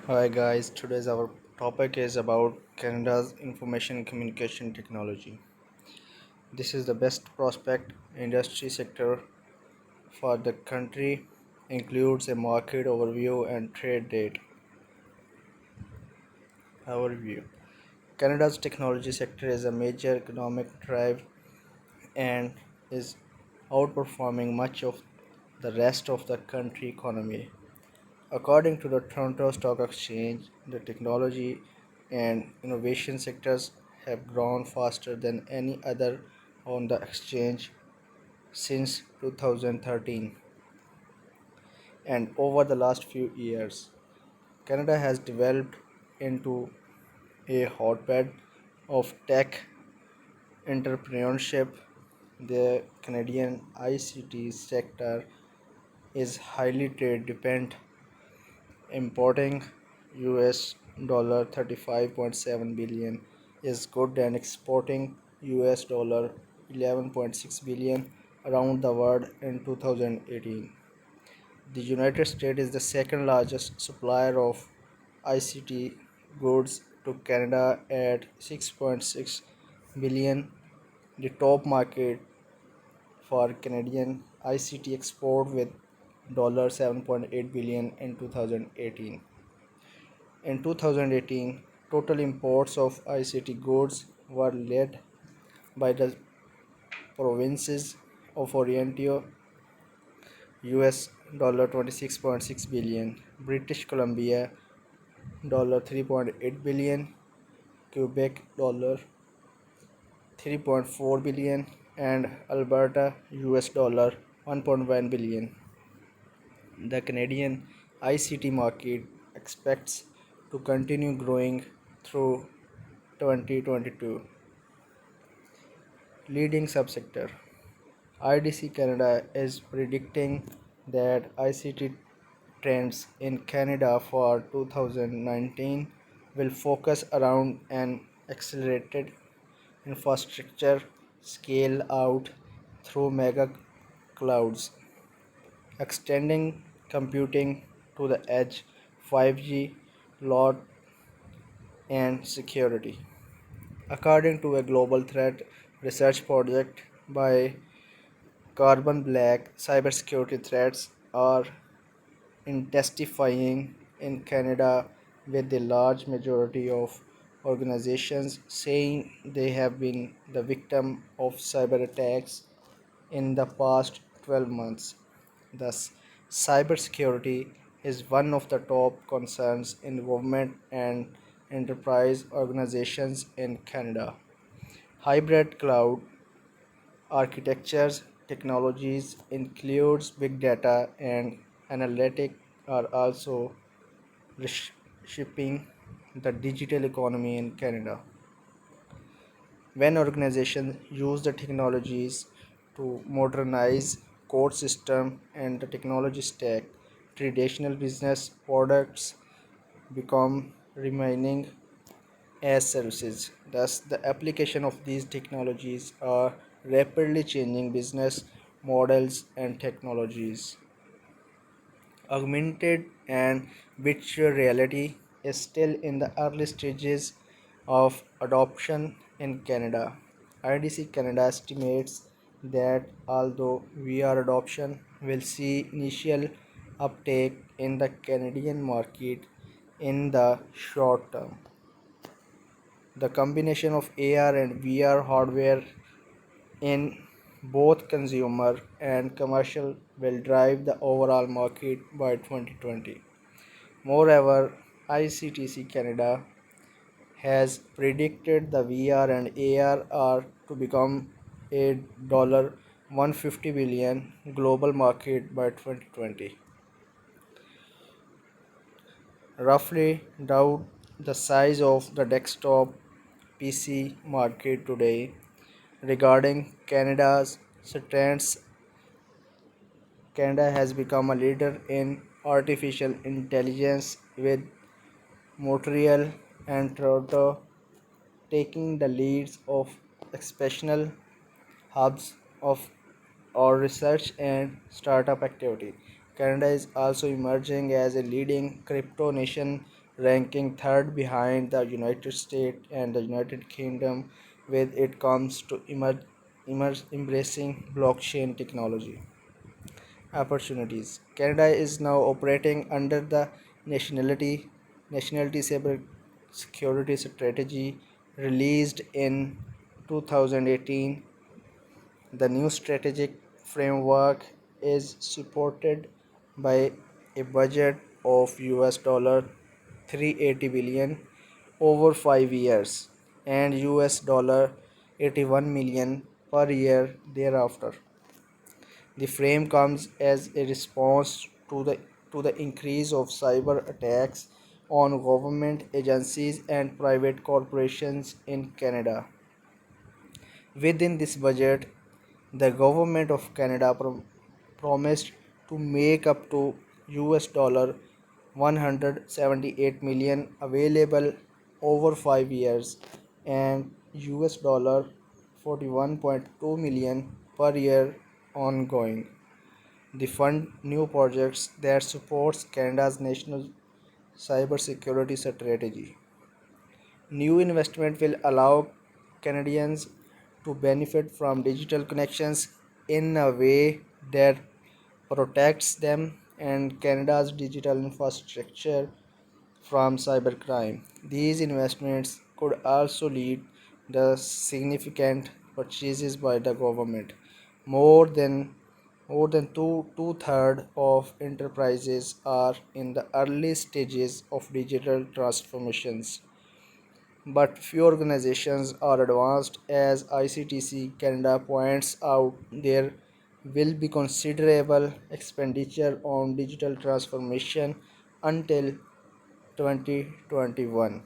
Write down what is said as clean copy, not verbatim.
Hi guys, today's our topic is about Canada's information communication technology. This is the best prospect industry sector for the country, includes a market overview and trade date overview. Canada's technology sector is a major economic drive and is outperforming much of the rest of the country economy. According to the Toronto Stock Exchange, the technology and innovation sectors have grown faster than any other on the exchange since 2013. And over the last few years, Canada has developed into a hotbed of tech entrepreneurship. The Canadian ICT sector is highly trade dependent, importing US $35.7 billion is good and exporting US $11.6 billion around the world in 2018. The United States is the second largest supplier of ICT goods to Canada at 6.6 billion. The top market for Canadian ICT export with $7.8 billion in 2018. In 2018, total imports of ICT goods were led by the provinces of Ontario, US $26.6 billion, British Columbia $3.8 billion, Quebec $3.4 billion, and Alberta US $1.1 billion. The Canadian ICT market expects to continue growing through 2022. Leading subsector IDC Canada is predicting that ICT trends in Canada for 2019 will focus around an accelerated infrastructure scale out through mega clouds, extending computing to the edge, 5G, load, and security. According to a global threat research project by Carbon Black, cybersecurity threats are intensifying in Canada, with a large majority of organizations saying they have been the victim of cyber attacks in the past 12 months. Thus, cybersecurity is one of the top concerns in government and enterprise organizations in Canada. Hybrid cloud architectures technologies includes big data and analytic are also reshaping the digital economy in Canada. When organizations use the technologies to modernize code system and the technology stack, traditional business products become remaining as services. Thus, the application of these technologies are rapidly changing business models and technologies. Augmented and virtual reality is still in the early stages of adoption in Canada. IDC Canada estimates that although VR adoption will see initial uptake in the Canadian market in the short term, the combination of AR and VR hardware in both consumer and commercial will drive the overall market by 2020. Moreover, ICTC Canada has predicted the VR and AR are to become a $150 billion global market by 2020, roughly doubt the size of the desktop PC market today. Regarding Canada's strengths, Canada has become a leader in artificial intelligence, with Montreal and Toronto taking the leads of exceptional hubs of our research and startup activity. Canada is also emerging as a leading crypto nation ranking third behind the United States and the United Kingdom when it comes to embracing blockchain technology. Opportunities. Canada is now operating under the Nationality Cyber Security Strategy released in 2018. The new strategic framework is supported by a budget of US $380 billion over 5 years and US $81 million per year thereafter. The frame comes as a response to the increase of cyber attacks on government agencies and private corporations in Canada. Within this budget, the government of Canada promised to make up to US $178 million available over 5 years and US $41.2 million per year ongoing. The fund new projects that supports Canada's national cybersecurity strategy. New investment will allow Canadians to benefit from digital connections in a way that protects them and Canada's digital infrastructure from cybercrime. These investments could also lead to significant purchases by the government. More than two-thirds of enterprises are in the early stages of digital transformations, but few organizations are advanced. As ICTC Canada points out, there will be considerable expenditure on digital transformation until 2021.